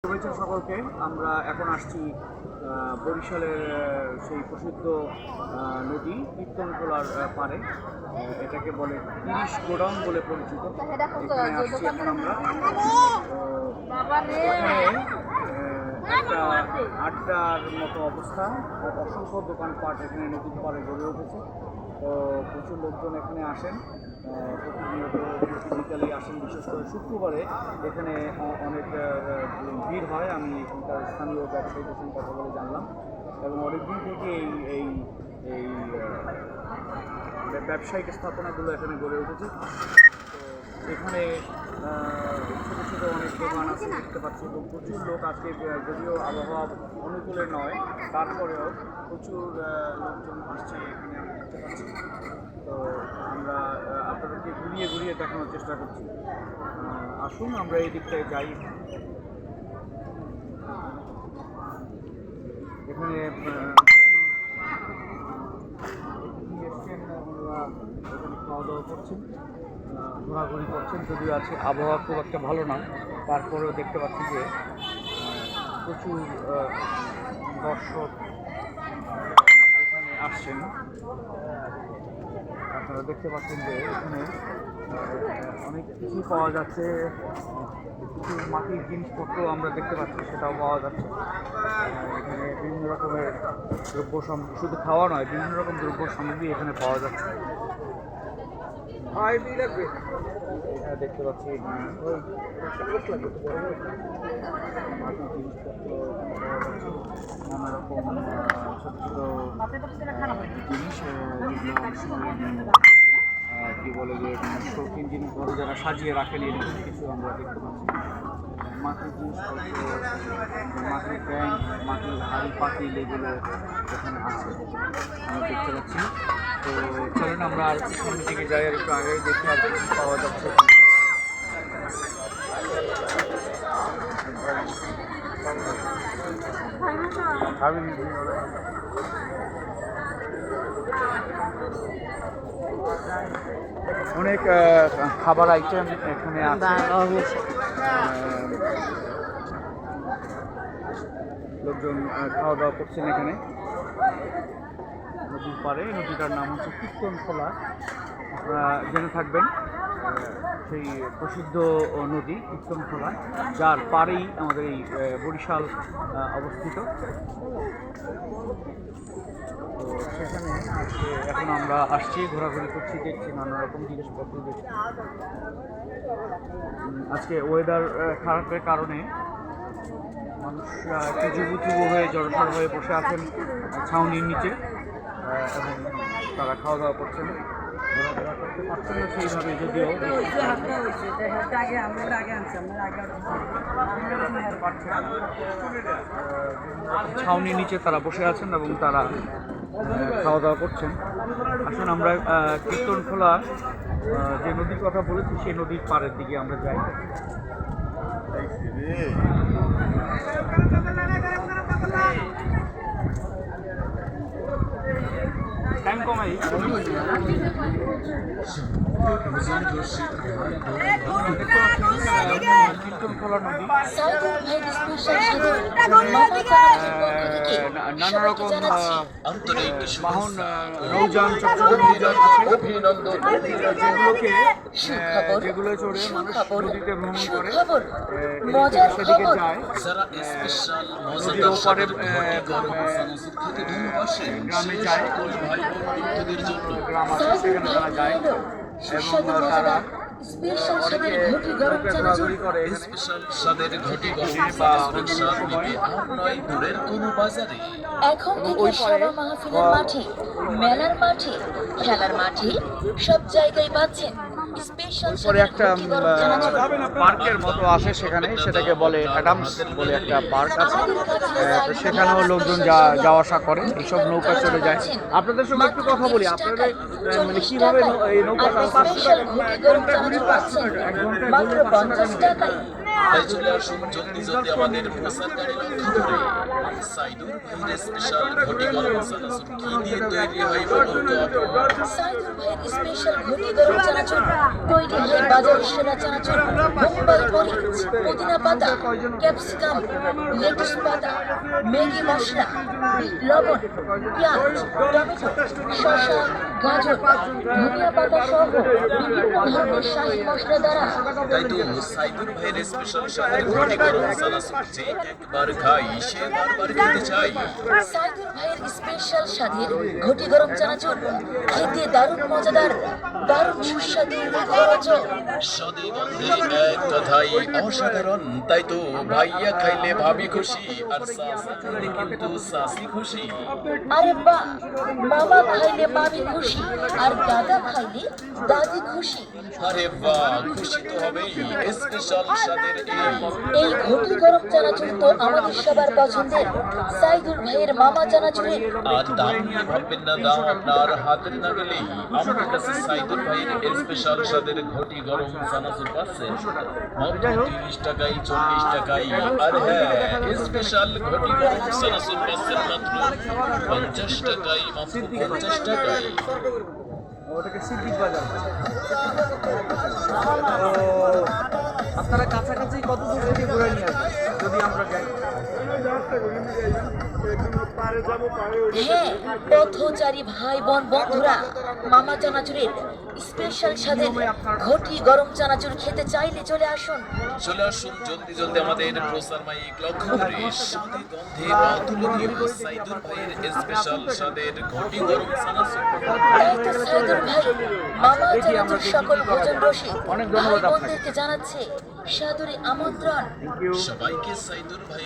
শুভেচ্ছা সকলকে। আমরা এখন আসছি বরিশালের সেই প্রসিদ্ধ নদী কীর্তনখোলার পাড়ে। এটাকে বলে ৩০ গোডাউন বলে পরিচিত। এখানে আসছি এখন আমরা। এখানে একটা আড্ডার মতো অবস্থা, অসংখ্য দোকানপাট এখানে নদীর পাড়ে গড়ে উঠেছে। তো প্রচুর লোকজন এখানে আসেন, প্রতিনিয়ত বিকালে আসেন। বিশেষ করে শুক্রবারে এখানে অনেক ভিড় হয়। আমি এখানকার স্থানীয় ব্যবসায়ীদের সঙ্গে কথা বলে জানলাম, এবং অনেক দিন থেকে এই এই ব্যবসায়িক স্থাপনাগুলো এখানে গড়ে উঠেছে। তো এখানে ছোটো ছোটো অনেক দোকান আছে দেখতে পাচ্ছি, এবং প্রচুর লোক আজকে, যদিও আবহাওয়া অনুকূলে নয় তারপরেও প্রচুর লোকজন আসছে এখানে আমি দেখতে পাচ্ছি। তো আমরা আপনাদেরকে ঘুরিয়ে ঘুরিয়ে দেখানোর চেষ্টা করছি। আসুন আমরা এই দিকটায় যাই। এখানে এসছেন, ওনারা এখানে খাওয়া দাওয়া করছেন, ঘোরাঘুরি করছেন। যদিও আছে আবহাওয়া খুব একটা ভালো না, তারপরেও দেখতে পাচ্ছি যে প্রচুর দর্শক এখানে আসছেন। আপনারা দেখতে পাচ্ছেন যে এখানে অনেক কিছুই পাওয়া যাচ্ছে। কিছু মাটির জিনিসপত্র আমরা দেখতে পাচ্ছি, সেটাও পাওয়া যাচ্ছে। এখানে বিভিন্ন রকমের দ্রব্য সামগ্রী, শুধু খাওয়া নয়, বিভিন্ন রকম দ্রব্য সামগ্রী এখানে পাওয়া যাচ্ছে। দেখতে পাচ্ছি মাটির জিনিসপত্র, নানা রকম ছোট ছোট জিনিস, কি বলে যে শৌখিন জিনিস বলে যারা সাজিয়ে রাখেন, এরকম কিছু আমরা দেখতে পাচ্ছি। মাটির জিনিসপত্র, মাটির ব্যাংক, মাটির হাড়ি পাতিল, এগুলো এখানে আছে আমরা দেখতে পাচ্ছি। তো চলেন আমরা আর সামনের দিকে যাই, আর একটু আগে দেখি আর কিছু পাওয়া যাচ্ছে। অনেক খাবার আইটেম এখানে আছে। লোকজন খাওয়া দাওয়া করছেন এখানে নদীর পাড়ে। নদীটার নাম হচ্ছে কীর্তনখোলা। আপনারা জেনে থাকবেন, সেই প্রসিদ্ধ নদী কীর্তনখোলা, যার পাড়েই আমাদের এই বরিশাল অবস্থিত। তো সেখানে এখন আমরা আসছি, ঘোরাঘুরি করছি, দেখছি নানা রকম জিনিসপত্র দেখছি। আজকে ওয়েদার খারাপের কারণে মানুষ একটু যুবু হয়ে জড়সড় হয়ে বসে আছেন ছাউনির নিচে, এবং তারা খাওয়া দাওয়া করছেন, ঘোরাফেরা করতে পারছেন না সেইভাবে। যদিও ছাউনির নিচে তারা বসে আছেন এবং তারা খাওয়া দাওয়া করছেন। আসুন আমরা কীর্তনখোলা যে নদীর কথা বলেছি সেই নদীর পাড়ের দিকে আমরা যাই। টাইম কমাই কীর্তনখোলা নদী, নানা রকম বাহন, নৌযান, যেগুলো চড়ে মানুষ নদীতে ভ্রমণ করে, সেদিকে যায়। নদীর ওপারে গ্রামে যায়, গ্রাম আছে সেখানে তারা যায়, এবং তারা ঘোরাঘুরি করে। এখন থেকে সভা মাহফিলের মাঠে, মেলার মাঠে, খেলার মাঠে সব জায়গায় পাচ্ছেন পরে একটা পার্কের মতো আছে সেখানে, সেটাকে বলে অ্যাডামস বলে একটা পার্ক আছে। তো সেখানেও লোকজন যাওয়া আসা করে, এইসব নৌকা চলে যায়। আপনাদের সঙ্গে একটু কথা বলি, আপনাদের মানে কীভাবে এই নৌকাটা? 1 ঘন্টায় ঘুরে 500 টাকায় তাই চলে আসুন জলদি জলদি আমাদের প্রচারকারী লক্ষ্য করে। সাইদুর ভাইয়ের স্পেশাল ঘটি গরম চানাচুর কি দিয়ে তৈরি হয় বলুন তো আপু? সাইদুর ভাইয়ের স্পেশাল ঘটি গরম চানাচুর তৈরি হয় বাজারের সেরা চানাচুর বোম্বাই মরিচ, পুদিনা পাতা, ক্যাপসিকাম, লেটুস পাতা, ম্যাগি মশলা, বিট লবণ, পেঁয়াজ, টমেটো, শসা, গাজর, ধনিয়া পাতা সহ বিভিন্ন ধরনের শাহী মশলা দ্বারা তাই তো সাইদুর ভাইয়ের স্পেশাল স্বাদের ঘটি গরম চানাচুর যে একবার খাই সে বারবার খেতে চাই। সাইদুর ভাইয়ের স্পেশাল স্বাদের ঘটি গরম চানাচুর খেতে দারুণ মজাদার, দারুণ সুস্বাদু মুখরোচক। স্বাদে গন্ধে এক কথাই অসাধারণ। তাই তো ভাইয়া খাইলে ভাবি খুশি, আর সাসা খাইলে কিন্তু সাসি খুশি। আরে বাহ, মামা খাইলে মামি খুশি আর দাদা খাইলে দাদি খুশি। আরে বাহ, খুশি তো হবেই। স্পেশাল স্বাদের এই ঘটি গরম চানাচুর তো আমাদের সবার পছন্দের সাইদুর ভাইয়ের মামা চানাচুরের। আর দাম নিয়ে ভাববেন না, দাম আপনার হাতের না গেলেই আমাদের কাছে সাইদুর ভাইয়ের স্পেশাল স্বাদের ঘটি গরম চানাচুর পাচ্ছেন মাত্র 30 টাকায়, 40 টাকায়। আর হ্যাঁ, স্পেশাল ঘটি গরম চানাচুর পাচ্ছেন মাত্র 50 টাকায়, মাত্র 50 টাকায়। ওটাকে সিদ্দিক বাজার। তো আপনারা কাছাকাছি কত দূর থেকে ঘুরে নিয়ে আসবেন যদি আমরা যাই? হ্যাঁ, পথচারী ভাই বোন বন্ধুরা, মামা চানাচুরের স্পেশাল স্বাদের ঘটি গরম চানাচুর খেতে চাইলে চলে আসুন। চলে আসুন জলদি জলদি আমাদের প্রচার মাইক লক্ষ্য করে। স্বাদে গন্ধে অতুলনীয় সাইদুর ভাইয়ের স্পেশাল স্বাদের ঘটি গরম চানাচুর। তাই তো সাইদুর ভাই মামা চানাচুর সকল ভোজন রসিক ভাই বোনদেরকে জানাচ্ছে সাদরে আমন্ত্রণ। সবাইকে সাইদুর ভাই